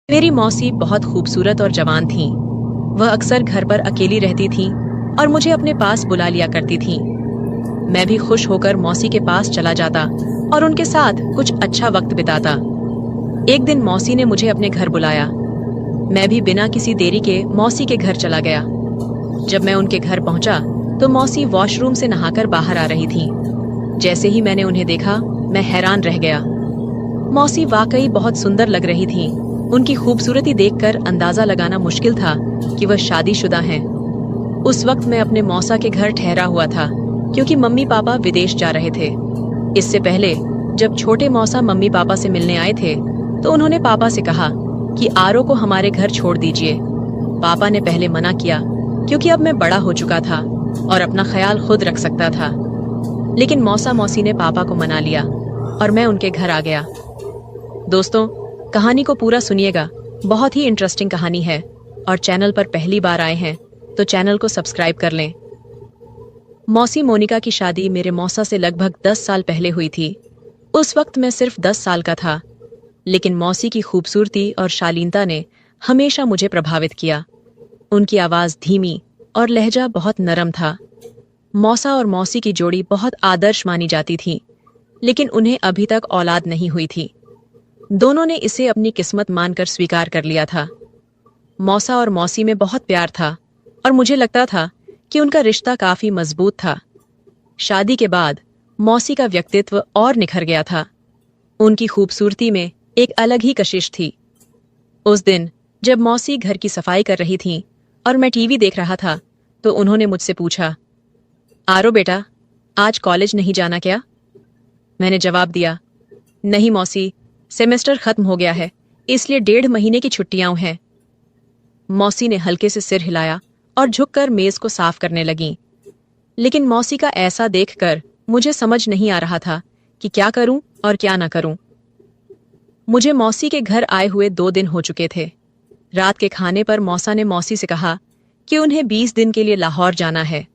मेरी मौसी बहुत खूबसूरत और जवान थीं। वह अक्सर घर पर अकेली रहती थीं और मुझे अपने पास बुला लिया करती थीं। मैं भी खुश होकर मौसी के पास चला जाता और उनके साथ कुछ अच्छा वक्त बिताता। एक दिन मौसी ने मुझे अपने घर बुलाया। मैं भी बिना किसी देरी के मौसी के घर चला गया। जब मैं उनके घर पहुंचा तो मौसी वॉशरूम से नहाकर बाहर आ रही थीं। जैसे ही मैंने उन्हें देखा, मैं हैरान रह गया। मौसी वाकई बहुत सुंदर लग रही थीं। उनकी खूबसूरती देखकर अंदाजा लगाना मुश्किल था कि वह शादीशुदा हैं। उस वक्त मैं अपने मौसा के घर ठहरा हुआ था क्योंकि मम्मी पापा विदेश जा रहे थे। इससे पहले जब छोटे मौसा मम्मी पापा से मिलने आए थे तो उन्होंने पापा से कहा कि आरो को हमारे घर छोड़ दीजिए। पापा ने पहले मना किया क्योंकि अब मैं बड़ा हो चुका था और अपना ख्याल खुद रख सकता था। लेकिन मौसा मौसी ने पापा को मना लिया और मैं उनके घर आ गया। दोस्तों, कहानी को पूरा सुनिएगा। बहुत ही इंटरेस्टिंग कहानी है और चैनल पर पहली बार आए हैं तो चैनल को सब्सक्राइब कर लें। मौसी मोनिका की शादी मेरे मौसा से लगभग 10 साल पहले हुई थी। उस वक्त मैं सिर्फ 10 साल का था, लेकिन मौसी की खूबसूरती और शालीनता ने हमेशा मुझे प्रभावित किया। उनकी आवाज़ धीमी और लहजा बहुत नरम था। मौसा और मौसी की जोड़ी बहुत आदर्श मानी जाती थी, लेकिन उन्हें अभी तक औलाद नहीं हुई थी। दोनों ने इसे अपनी किस्मत मानकर स्वीकार कर लिया था। मौसा और मौसी में बहुत प्यार था और मुझे लगता था कि उनका रिश्ता काफी मजबूत था। शादी के बाद मौसी का व्यक्तित्व और निखर गया था। उनकी खूबसूरती में एक अलग ही कशिश थी। उस दिन जब मौसी घर की सफाई कर रही थीं और मैं टीवी देख रहा था तो उन्होंने मुझसे पूछा, आरो बेटा, आज कॉलेज नहीं जाना क्या? मैंने जवाब दिया, नहीं मौसी, सेमेस्टर खत्म हो गया है, इसलिए 1.5 महीने की छुट्टियां हैं। मौसी ने हल्के से सिर हिलाया और झुककर मेज को साफ करने लगीं। लेकिन मौसी का ऐसा देखकर मुझे समझ नहीं आ रहा था कि क्या करूं और क्या ना करूं। मुझे मौसी के घर आए हुए 2 दिन हो चुके थे। रात के खाने पर मौसा ने मौसी से कहा कि उन्हें 20 दिन के लिए लाहौर जाना है।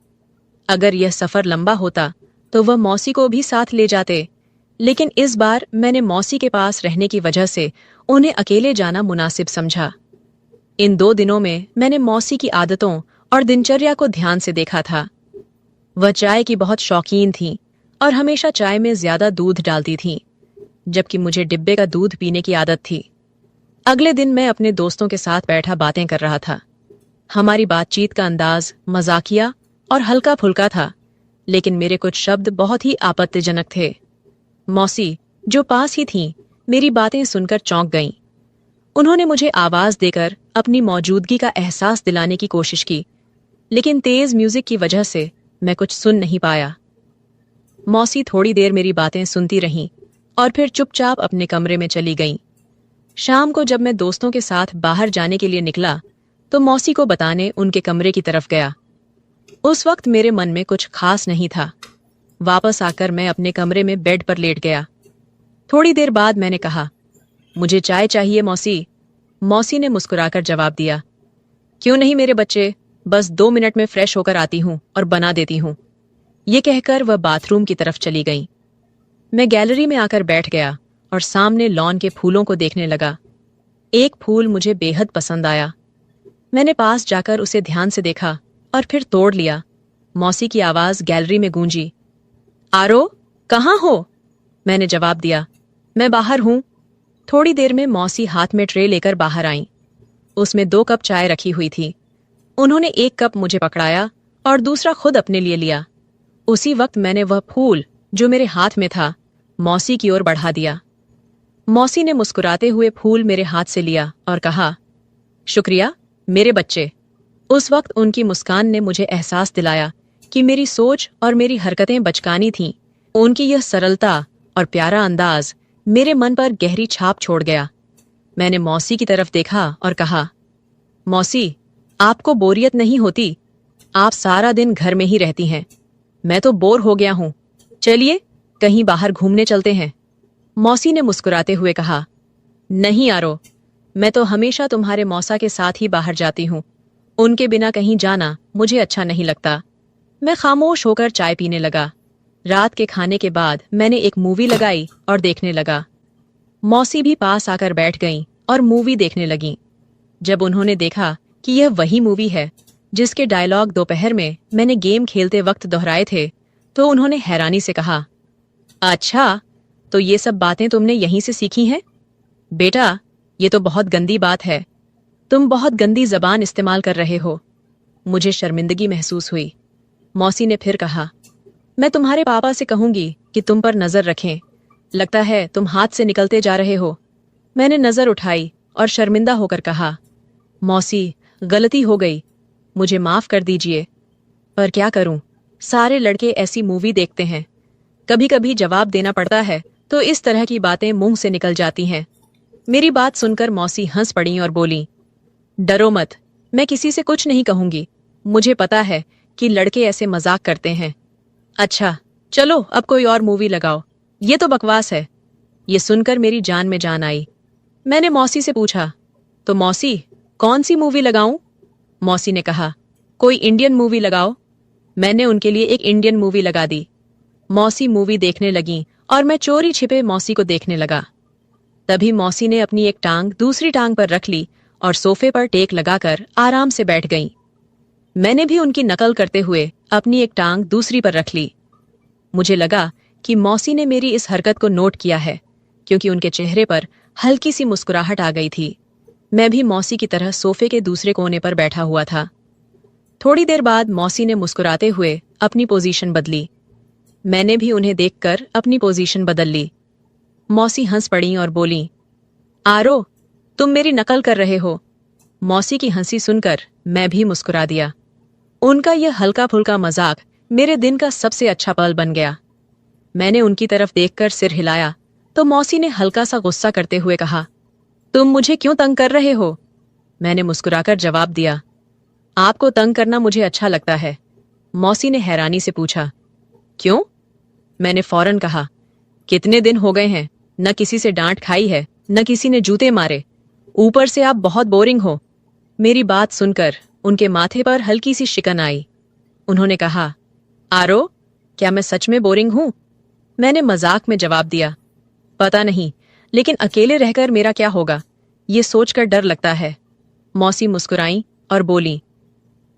अगर यह सफर लंबा होता तो वह मौसी को भी साथ ले जाते, लेकिन इस बार मैंने मौसी के पास रहने की वजह से उन्हें अकेले जाना मुनासिब समझा। इन 2 दिनों में मैंने मौसी की आदतों और दिनचर्या को ध्यान से देखा था। वह चाय की बहुत शौकीन थीं और हमेशा चाय में ज्यादा दूध डालती थीं, जबकि मुझे डिब्बे का दूध पीने की आदत थी। अगले दिन मैं अपने दोस्तों के साथ बैठा बातें कर रहा था। हमारी बातचीत का अंदाज मजाकिया और हल्का फुल्का था, लेकिन मेरे कुछ शब्द बहुत ही आपत्तिजनक थे। मौसी, जो पास ही थीं, मेरी बातें सुनकर चौंक गईं। उन्होंने मुझे आवाज देकर अपनी मौजूदगी का एहसास दिलाने की कोशिश की, लेकिन तेज म्यूजिक की वजह से मैं कुछ सुन नहीं पाया। मौसी थोड़ी देर मेरी बातें सुनती रहीं और फिर चुपचाप अपने कमरे में चली गईं। शाम को जब मैं दोस्तों के साथ बाहर जाने के लिए निकला तो मौसी को बताने उनके कमरे की तरफ गया। उस वक्त मेरे मन में कुछ खास नहीं था। वापस आकर मैं अपने कमरे में बेड पर लेट गया। थोड़ी देर बाद मैंने कहा, मुझे चाय चाहिए मौसी। मौसी ने मुस्कुराकर जवाब दिया, क्यों नहीं मेरे बच्चे, बस 2 मिनट में फ्रेश होकर आती हूँ और बना देती हूँ। ये कहकर वह बाथरूम की तरफ चली गई। मैं गैलरी में आकर बैठ गया और सामने लॉन के फूलों को देखने लगा। एक फूल मुझे बेहद पसंद आया। मैंने पास जाकर उसे ध्यान से देखा और फिर तोड़ लिया। मौसी की आवाज गैलरी में गूंजी, आरो, कहाँ हो? मैंने जवाब दिया, मैं बाहर हूं। थोड़ी देर में मौसी हाथ में ट्रे लेकर बाहर आईं। उसमें 2 कप चाय रखी हुई थी। उन्होंने एक कप मुझे पकड़ाया और दूसरा खुद अपने लिए लिया। उसी वक्त मैंने वह फूल जो मेरे हाथ में था मौसी की ओर बढ़ा दिया। मौसी ने मुस्कुराते हुए फूल मेरे हाथ से लिया और कहा, शुक्रिया मेरे बच्चे। उस वक्त उनकी मुस्कान ने मुझे एहसास दिलाया कि मेरी सोच और मेरी हरकतें बचकानी थीं। उनकी यह सरलता और प्यारा अंदाज मेरे मन पर गहरी छाप छोड़ गया। मैंने मौसी की तरफ देखा और कहा, मौसी, आपको बोरियत नहीं होती? आप सारा दिन घर में ही रहती हैं। मैं तो बोर हो गया हूं। चलिए कहीं बाहर घूमने चलते हैं। मौसी ने मुस्कुराते हुए कहा, नहीं आरो, मैं तो हमेशा तुम्हारे मौसा के साथ ही बाहर जाती हूँ। उनके बिना कहीं जाना मुझे अच्छा नहीं लगता। मैं खामोश होकर चाय पीने लगा। रात के खाने के बाद मैंने एक मूवी लगाई और देखने लगा। मौसी भी पास आकर बैठ गईं और मूवी देखने लगीं। जब उन्होंने देखा कि यह वही मूवी है जिसके डायलॉग दोपहर में मैंने गेम खेलते वक्त दोहराए थे, तो उन्होंने हैरानी से कहा, अच्छा, तो ये सब बातें तुमने यहीं से सीखी हैं? बेटा, ये तो बहुत गंदी बात है। तुम बहुत गंदी जबान इस्तेमाल कर रहे हो। मुझे शर्मिंदगी महसूस हुई। मौसी ने फिर कहा, मैं तुम्हारे पापा से कहूंगी कि तुम पर नजर रखें। लगता है तुम हाथ से निकलते जा रहे हो। मैंने नजर उठाई और शर्मिंदा होकर कहा, मौसी, गलती हो गई, मुझे माफ कर दीजिए। पर क्या करूं, सारे लड़के ऐसी मूवी देखते हैं। कभी कभी जवाब देना पड़ता है तो इस तरह की बातें मुंह से निकल जाती हैं। मेरी बात सुनकर मौसी हंस पड़ी और बोली, डरो मत, मैं किसी से कुछ नहीं कहूंगी। मुझे पता है कि लड़के ऐसे मजाक करते हैं। अच्छा, चलो अब कोई और मूवी लगाओ, ये तो बकवास है। ये सुनकर मेरी जान में जान आई। मैंने मौसी से पूछा, तो मौसी, कौन सी मूवी लगाऊं? मौसी ने कहा, कोई इंडियन मूवी लगाओ। मैंने उनके लिए एक इंडियन मूवी लगा दी। मौसी मूवी देखने लगी और मैं चोरी छिपे मौसी को देखने लगा। तभी मौसी ने अपनी एक टांग दूसरी टांग पर रख ली और सोफे पर टेक लगाकर आराम से बैठ गईं। मैंने भी उनकी नकल करते हुए अपनी एक टांग दूसरी पर रख ली। मुझे लगा कि मौसी ने मेरी इस हरकत को नोट किया है, क्योंकि उनके चेहरे पर हल्की सी मुस्कुराहट आ गई थी। मैं भी मौसी की तरह सोफे के दूसरे कोने पर बैठा हुआ था। थोड़ी देर बाद मौसी ने मुस्कुराते हुए अपनी पोजीशन बदली। मैंने भी उन्हें देखकर अपनी पोजीशन बदल ली। मौसी हंस पड़ी और बोली, आरो, तुम मेरी नकल कर रहे हो। मौसी की हंसी सुनकर मैं भी मुस्कुरा दिया। उनका यह हल्का फुल्का मजाक मेरे दिन का सबसे अच्छा पल बन गया। मैंने उनकी तरफ देखकर सिर हिलाया तो मौसी ने हल्का सा गुस्सा करते हुए कहा, तुम मुझे क्यों तंग कर रहे हो? मैंने मुस्कुराकर जवाब दिया, आपको तंग करना मुझे अच्छा लगता है। मौसी ने हैरानी से पूछा, क्यों? मैंने फौरन कहा, कितने दिन हो गए हैं, न किसी से डांट खाई है, न किसी ने जूते मारे। ऊपर से आप बहुत बोरिंग हो। मेरी बात सुनकर उनके माथे पर हल्की सी शिकन आई। उन्होंने कहा, आरो, क्या मैं सच में बोरिंग हूं? मैंने मजाक में जवाब दिया, पता नहीं, लेकिन अकेले रहकर मेरा क्या होगा, ये सोचकर डर लगता है। मौसी मुस्कुराई और बोली,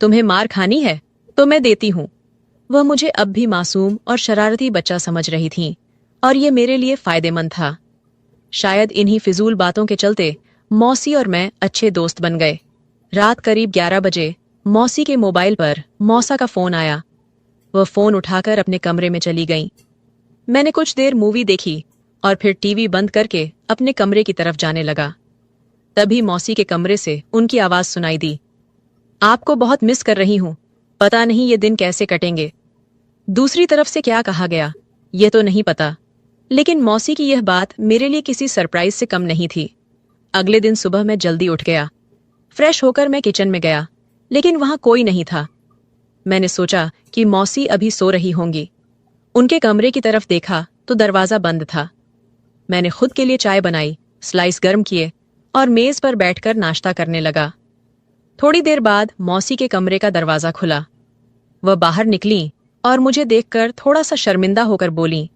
तुम्हें मार खानी है तो मैं देती हूं। वह मुझे अब भी मासूम और शरारती बच्चा समझ रही थीं, और ये मेरे लिए फायदेमंद था। शायद इन्हीं फिजूल बातों के चलते मौसी और मैं अच्छे दोस्त बन गए। रात करीब 11 बजे मौसी के मोबाइल पर मौसा का फोन आया। वह फोन उठाकर अपने कमरे में चली गईं। मैंने कुछ देर मूवी देखी और फिर टीवी बंद करके अपने कमरे की तरफ जाने लगा। तभी मौसी के कमरे से उनकी आवाज सुनाई दी, आपको बहुत मिस कर रही हूं, पता नहीं ये दिन कैसे कटेंगे। दूसरी तरफ से क्या कहा गया ये तो नहीं पता, लेकिन मौसी की यह बात मेरे लिए किसी सरप्राइज से कम नहीं थी। अगले दिन सुबह मैं जल्दी उठ गया। फ्रेश होकर मैं किचन में गया, लेकिन वहां कोई नहीं था। मैंने सोचा कि मौसी अभी सो रही होंगी। उनके कमरे की तरफ देखा तो दरवाजा बंद था। मैंने खुद के लिए चाय बनाई, स्लाइस गर्म किए और मेज पर बैठकर नाश्ता करने लगा। थोड़ी देर बाद मौसी के कमरे का दरवाजा खुला। वह बाहर निकली और मुझे देखकर थोड़ा सा शर्मिंदा होकर बोली,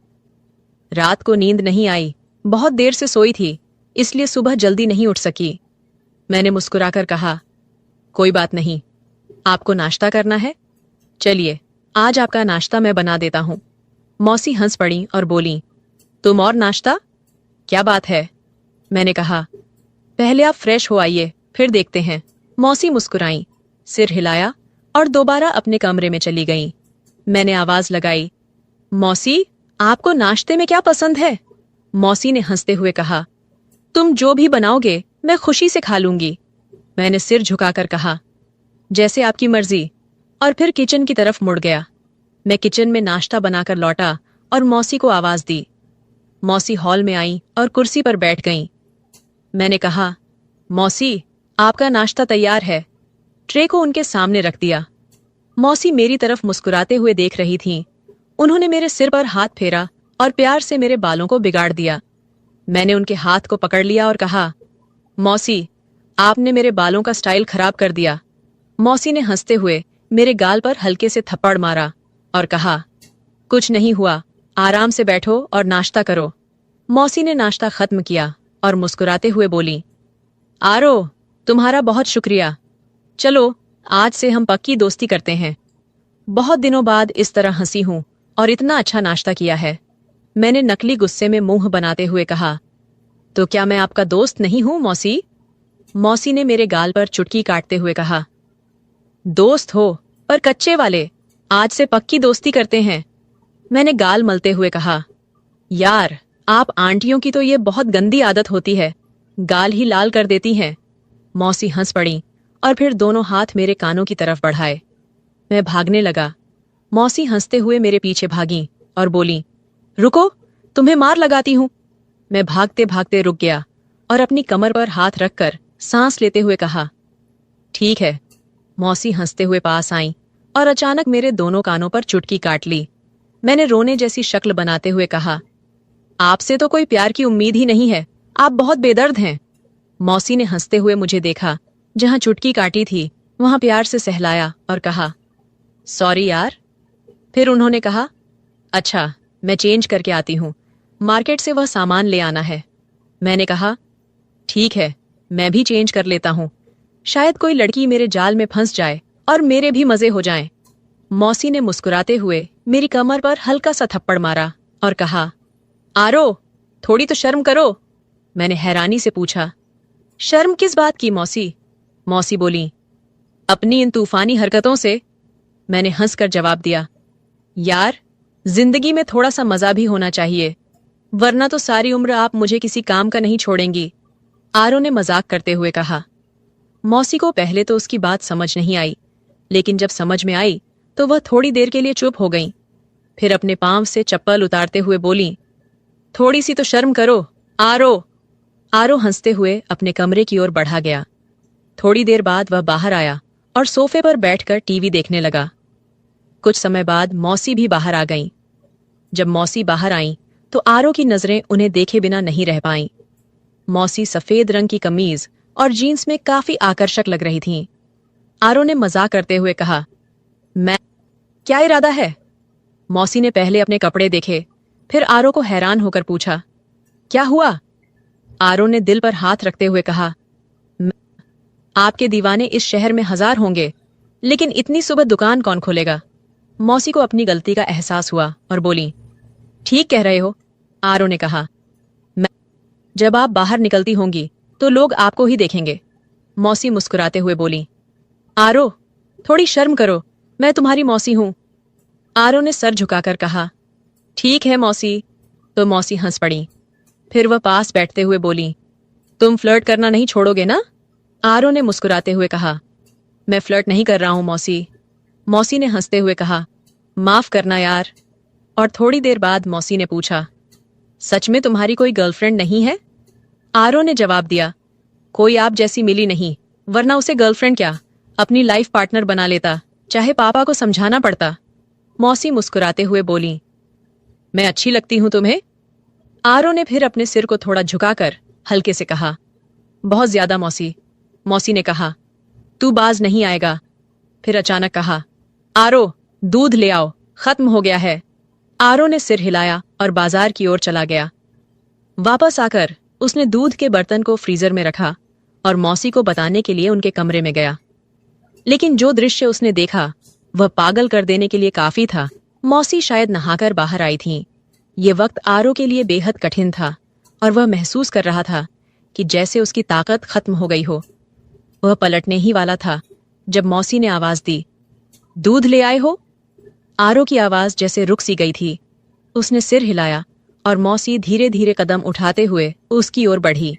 रात को नींद नहीं आई, बहुत देर से सोई थी, इसलिए सुबह जल्दी नहीं उठ सकी। मैंने मुस्कुराकर कहा, कोई बात नहीं, आपको नाश्ता करना है? चलिए, आज आपका नाश्ता मैं बना देता हूं। मौसी हंस पड़ी और बोली, तुम और नाश्ता? क्या बात है? मैंने कहा, पहले आप फ्रेश हो आइए, फिर देखते हैं। मौसी मुस्कुराई, सिर हिलाया और दोबारा अपने कमरे में चली गईं। मैंने आवाज लगाई, मौसी, आपको नाश्ते में क्या पसंद है? मौसी ने हंसते हुए कहा, तुम जो भी बनाओगे मैं खुशी से खा लूंगी। मैंने सिर झुकाकर कहा, जैसे आपकी मर्जी, और फिर किचन की तरफ मुड़ गया। मैं किचन में नाश्ता बनाकर लौटा और मौसी को आवाज दी। मौसी हॉल में आई और कुर्सी पर बैठ गईं। मैंने कहा, मौसी, आपका नाश्ता तैयार है। ट्रे को उनके सामने रख दिया। मौसी मेरी तरफ मुस्कुराते हुए देख रही थीं। उन्होंने मेरे सिर पर हाथ फेरा और प्यार से मेरे बालों को बिगाड़ दिया। मैंने उनके हाथ को पकड़ लिया और कहा, मौसी, आपने मेरे बालों का स्टाइल खराब कर दिया। मौसी ने हंसते हुए मेरे गाल पर हल्के से थप्पड़ मारा और कहा, कुछ नहीं हुआ, आराम से बैठो और नाश्ता करो। मौसी ने नाश्ता खत्म किया और मुस्कुराते हुए बोली, आरो, तुम्हारा बहुत शुक्रिया। चलो, आज से हम पक्की दोस्ती करते हैं। बहुत दिनों बाद इस तरह हंसी हूं और इतना अच्छा नाश्ता किया है। मैंने नकली गुस्से में मुंह बनाते हुए कहा, तो क्या मैं आपका दोस्त नहीं हूं मौसी? मौसी ने मेरे गाल पर चुटकी काटते हुए कहा, दोस्त हो पर कच्चे वाले। आज से पक्की दोस्ती करते हैं। मैंने गाल मलते हुए कहा, यार, आप आंटियों की तो ये बहुत गंदी आदत होती है, गाल ही लाल कर देती हैं। मौसी हंस पड़ी और फिर दोनों हाथ मेरे कानों की तरफ बढ़ाए। मैं भागने लगा। मौसी हंसते हुए मेरे पीछे भागी और बोली, रुको, तुम्हें मार लगाती हूं। मैं भागते भागते रुक गया और अपनी कमर पर हाथ रखकर सांस लेते हुए कहा, ठीक है। मौसी हंसते हुए पास आई और अचानक मेरे दोनों कानों पर चुटकी काट ली। मैंने रोने जैसी शक्ल बनाते हुए कहा, आपसे तो कोई प्यार की उम्मीद ही नहीं है, आप बहुत बेदर्द हैं। मौसी ने हंसते हुए मुझे देखा, जहां चुटकी काटी थी वहां प्यार से सहलाया और कहा, सॉरी यार। फिर उन्होंने कहा, अच्छा, मैं चेंज करके आती हूं, मार्केट से वह सामान ले आना है। मैंने कहा, ठीक है, मैं भी चेंज कर लेता हूं, शायद कोई लड़की मेरे जाल में फंस जाए और मेरे भी मजे हो जाएं। मौसी ने मुस्कुराते हुए मेरी कमर पर हल्का सा थप्पड़ मारा और कहा, आरो, थोड़ी तो शर्म करो। मैंने हैरानी से पूछा, शर्म किस बात की मौसी? मौसी बोली, अपनी इन तूफानी हरकतों से। मैंने हंसकर जवाब दिया, यार, जिंदगी में थोड़ा सा मजा भी होना चाहिए, वरना तो सारी उम्र आप मुझे किसी काम का नहीं छोड़ेंगी। आरो ने मजाक करते हुए कहा। मौसी को पहले तो उसकी बात समझ नहीं आई, लेकिन जब समझ में आई तो वह थोड़ी देर के लिए चुप हो गई। फिर अपने पांव से चप्पल उतारते हुए बोली, थोड़ी सी तो शर्म करो, आरो। आरो हंसते हुए अपने कमरे की ओर बढ़ा गया। थोड़ी देर बाद वह बाहर आया और सोफे पर बैठकर टीवी देखने लगा। कुछ समय बाद मौसी भी बाहर आ गईं। जब मौसी बाहर आईं तो आरो की नजरें उन्हें देखे बिना नहीं रह पाईं। मौसी सफेद रंग की कमीज और जीन्स में काफी आकर्षक लग रही थीं। आरो ने मजाक करते हुए कहा, मैं, क्या इरादा है? मौसी ने पहले अपने कपड़े देखे, फिर आरो को हैरान होकर पूछा, क्या हुआ? आरो ने दिल पर हाथ रखते हुए कहा, आपके दीवाने इस शहर में 1000 होंगे, लेकिन इतनी सुबह दुकान कौन खोलेगा? मौसी को अपनी गलती का एहसास हुआ और बोली, ठीक कह रहे हो। आरो ने कहा, जब आप बाहर निकलती होंगी तो लोग आपको ही देखेंगे। मौसी मुस्कुराते हुए बोली, आरो, थोड़ी शर्म करो, मैं तुम्हारी मौसी हूं। आरो ने सर झुकाकर कहा, ठीक है मौसी। तो मौसी हंस पड़ी। फिर वह पास बैठते हुए बोली, तुम फ्लर्ट करना नहीं छोड़ोगे ना? आरो ने मुस्कुराते हुए कहा, मैं फ्लर्ट नहीं कर रहा हूं मौसी। मौसी ने हंसते हुए कहा, माफ करना यार। और थोड़ी देर बाद मौसी ने पूछा, सच में तुम्हारी कोई गर्लफ्रेंड नहीं है? आरो ने जवाब दिया, कोई आप जैसी मिली नहीं, वरना उसे गर्लफ्रेंड क्या, अपनी लाइफ पार्टनर बना लेता, चाहे पापा को समझाना पड़ता। मौसी मुस्कुराते हुए बोली, मैं अच्छी लगती हूं तुम्हें? आरो ने फिर अपने सिर को थोड़ा झुकाकर हल्के से कहा, बहुत ज्यादा मौसी। मौसी ने कहा, तू बाज नहीं आएगा। फिर अचानक कहा, आरो, दूध ले आओ, खत्म हो गया है। आरो ने सिर हिलाया और बाजार की ओर चला गया। वापस आकर उसने दूध के बर्तन को फ्रीजर में रखा और मौसी को बताने के लिए उनके कमरे में गया। लेकिन जो दृश्य उसने देखा वह पागल कर देने के लिए काफी था। मौसी शायद नहाकर बाहर आई थीं। ये वक्त आरो के लिए बेहद कठिन था और वह महसूस कर रहा था कि जैसे उसकी ताकत खत्म हो गई हो। वह पलटने ही वाला था जब मौसी ने आवाज दी, दूध ले आए हो? आरो की आवाज जैसे रुक सी गई थी। उसने सिर हिलाया और मौसी धीरे धीरे कदम उठाते हुए उसकी ओर बढ़ी।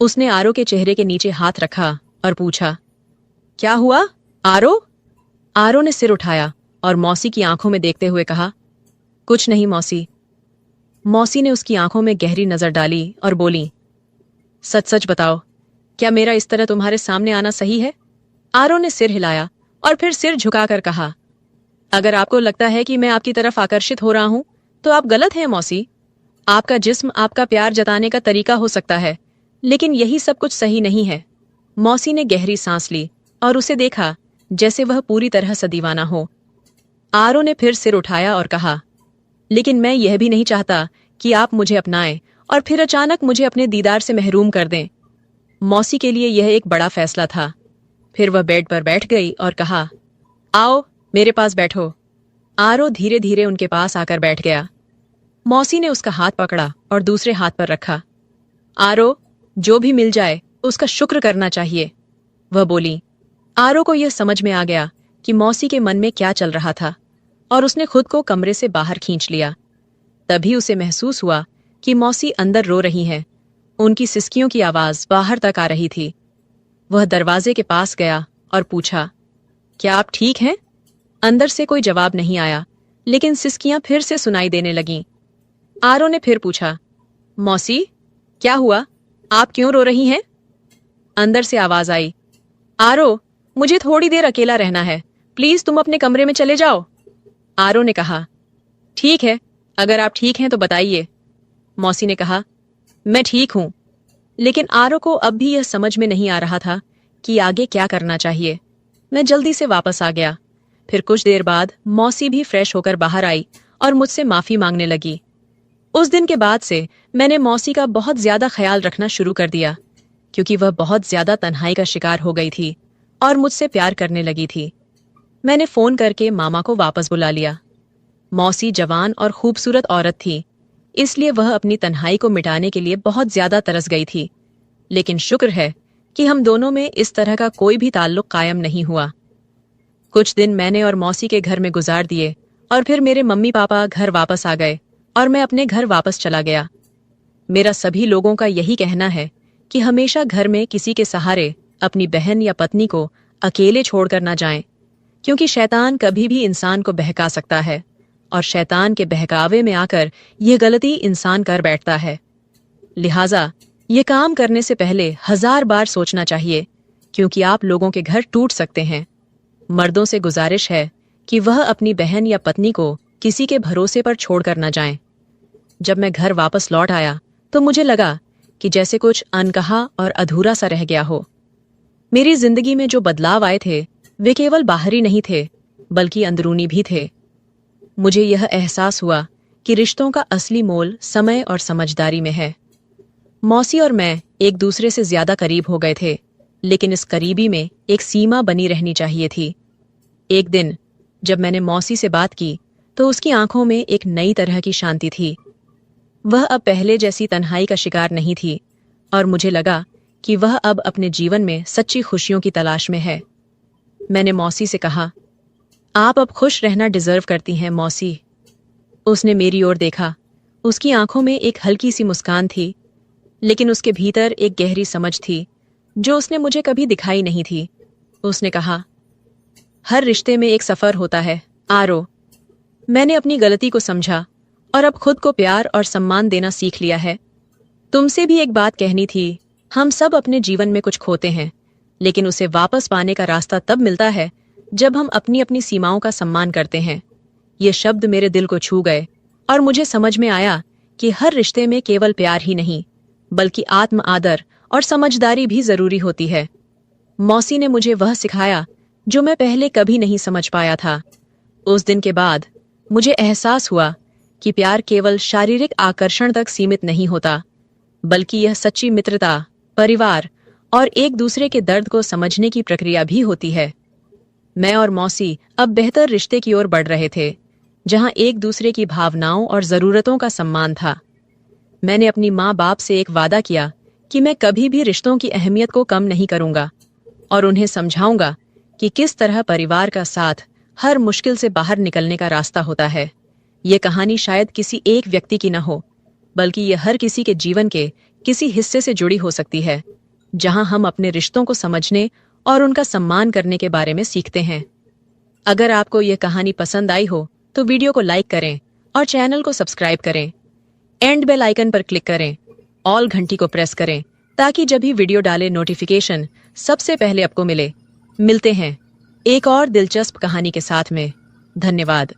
उसने आरो के चेहरे के नीचे हाथ रखा और पूछा, क्या हुआ आरो? आरो ने सिर उठाया और मौसी की आंखों में देखते हुए कहा, कुछ नहीं मौसी। मौसी ने उसकी आंखों में गहरी नजर डाली और बोली, सच सच बताओ, क्या मेरा इस तरह तुम्हारे सामने आना सही है? आरो ने सिर हिलाया और फिर सिर झुकाकर कहा, अगर आपको लगता है कि मैं आपकी तरफ आकर्षित हो रहा हूं तो आप गलत हैं मौसी। आपका जिस्म आपका प्यार जताने का तरीका हो सकता है, लेकिन यही सब कुछ सही नहीं है। मौसी ने गहरी सांस ली और उसे देखा जैसे वह पूरी तरह से दीवाना हो। आरो ने फिर सिर उठाया और कहा, लेकिन मैं यह भी नहीं चाहता कि आप मुझे अपनाएं और फिर अचानक मुझे अपने दीदार से महरूम कर दें। मौसी के लिए यह एक बड़ा फैसला था। फिर वह बेड पर बैठ गई और कहा, आओ मेरे पास बैठो। आरो धीरे धीरे उनके पास आकर बैठ गया। मौसी ने उसका हाथ पकड़ा और दूसरे हाथ पर रखा। आरो, जो भी मिल जाए उसका शुक्र करना चाहिए, वह बोली। आरो को यह समझ में आ गया कि मौसी के मन में क्या चल रहा था और उसने खुद को कमरे से बाहर खींच लिया। तभी उसे महसूस हुआ कि मौसी अंदर रो रही हैं। उनकी सिसकियों की आवाज बाहर तक आ रही थी। वह दरवाजे के पास गया और पूछा, क्या आप ठीक हैं? अंदर से कोई जवाब नहीं आया, लेकिन सिसकियां फिर से सुनाई देने लगीं। आरो ने फिर पूछा, मौसी, क्या हुआ? आप क्यों रो रही हैं? अंदर से आवाज आई, आरो, मुझे थोड़ी देर अकेला रहना है, प्लीज तुम अपने कमरे में चले जाओ। आरो ने कहा, ठीक है, अगर आप ठीक हैं तो बताइए। मौसी ने कहा, मैं ठीक हूं। लेकिन आरो को अब भी यह समझ में नहीं आ रहा था कि आगे क्या करना चाहिए। मैं जल्दी से वापस आ गया। फिर कुछ देर बाद मौसी भी फ्रेश होकर बाहर आई और मुझसे माफी मांगने लगी। उस दिन के बाद से मैंने मौसी का बहुत ज्यादा ख्याल रखना शुरू कर दिया, क्योंकि वह बहुत ज्यादा तन्हाई का शिकार हो गई थी और मुझसे प्यार करने लगी थी। मैंने फोन करके मामा को वापस बुला लिया। मौसी जवान और खूबसूरत औरत थी, इसलिए वह अपनी तन्हाई को मिटाने के लिए बहुत ज्यादा तरस गई थी। लेकिन शुक्र है कि हम दोनों में इस तरह का कोई भी ताल्लुक कायम नहीं हुआ। कुछ दिन मैंने और मौसी के घर में गुजार दिए और फिर मेरे मम्मी पापा घर वापस आ गए और मैं अपने घर वापस चला गया। मेरा सभी लोगों का यही कहना है कि हमेशा घर में किसी के सहारे अपनी बहन या पत्नी को अकेले छोड़कर ना जाएं, क्योंकि शैतान कभी भी इंसान को बहका सकता है और शैतान के बहकावे में आकर यह गलती इंसान कर बैठता है। लिहाजा ये काम करने से पहले 1000 बार सोचना चाहिए, क्योंकि आप लोगों के घर टूट सकते हैं। मर्दों से गुजारिश है कि वह अपनी बहन या पत्नी को किसी के भरोसे पर छोड़कर न जाएं। जब मैं घर वापस लौट आया तो मुझे लगा कि जैसे कुछ अनकहा और अधूरा सा रह गया हो। मेरी जिंदगी में जो बदलाव आए थे वे केवल बाहरी नहीं थे, बल्कि अंदरूनी भी थे। मुझे यह एहसास हुआ कि रिश्तों का असली मोल समय और समझदारी में है। मौसी और मैं एक दूसरे से ज्यादा करीब हो गए थे, लेकिन इस करीबी में एक सीमा बनी रहनी चाहिए थी। एक दिन जब मैंने मौसी से बात की तो उसकी आंखों में एक नई तरह की शांति थी। वह अब पहले जैसी तन्हाई का शिकार नहीं थी और मुझे लगा कि वह अब अपने जीवन में सच्ची खुशियों की तलाश में है। मैंने मौसी से कहा, आप अब खुश रहना डिजर्व करती हैं मौसी। उसने मेरी ओर देखा। उसकी आंखों में एक हल्की सी मुस्कान थी, लेकिन उसके भीतर एक गहरी समझ थी जो उसने मुझे कभी दिखाई नहीं थी। उसने कहा, हर रिश्ते में एक सफर होता है आरो। मैंने अपनी गलती को समझा और अब खुद को प्यार और सम्मान देना सीख लिया है। तुमसे भी एक बात कहनी थी, हम सब अपने जीवन में कुछ खोते हैं, लेकिन उसे वापस पाने का रास्ता तब मिलता है जब हम अपनी अपनी सीमाओं का सम्मान करते हैं। ये शब्द मेरे दिल को छू गए और मुझे समझ में आया कि हर रिश्ते में केवल प्यार ही नहीं, बल्कि आत्म आदर और समझदारी भी जरूरी होती है। मौसी ने मुझे वह सिखाया जो मैं पहले कभी नहीं समझ पाया था। उस दिन के बाद मुझे एहसास हुआ कि प्यार केवल शारीरिक आकर्षण तक सीमित नहीं होता, बल्कि यह सच्ची मित्रता, परिवार और एक दूसरे के दर्द को समझने की प्रक्रिया भी होती है। मैं और मौसी अब बेहतर रिश्ते की ओर बढ़ रहे थे, जहां एक दूसरे की भावनाओं और जरूरतों का सम्मान था। मैंने अपनी माँ बाप से एक वादा किया कि मैं कभी भी रिश्तों की अहमियत को कम नहीं करूंगा और उन्हें समझाऊंगा कि किस तरह परिवार का साथ हर मुश्किल से बाहर निकलने का रास्ता होता है। ये कहानी शायद किसी एक व्यक्ति की न हो, बल्कि ये हर किसी के जीवन के किसी हिस्से से जुड़ी हो सकती है, जहां हम अपने रिश्तों को समझने और उनका सम्मान करने के बारे में सीखते हैं। अगर आपको यह कहानी पसंद आई हो तो वीडियो को लाइक करें और चैनल को सब्सक्राइब करें। एंड बेल आइकन पर क्लिक करें, ऑल घंटी को प्रेस करें, ताकि जब भी वीडियो डाले नोटिफिकेशन सबसे पहले आपको मिले। मिलते हैं एक और दिलचस्प कहानी के साथ में। धन्यवाद।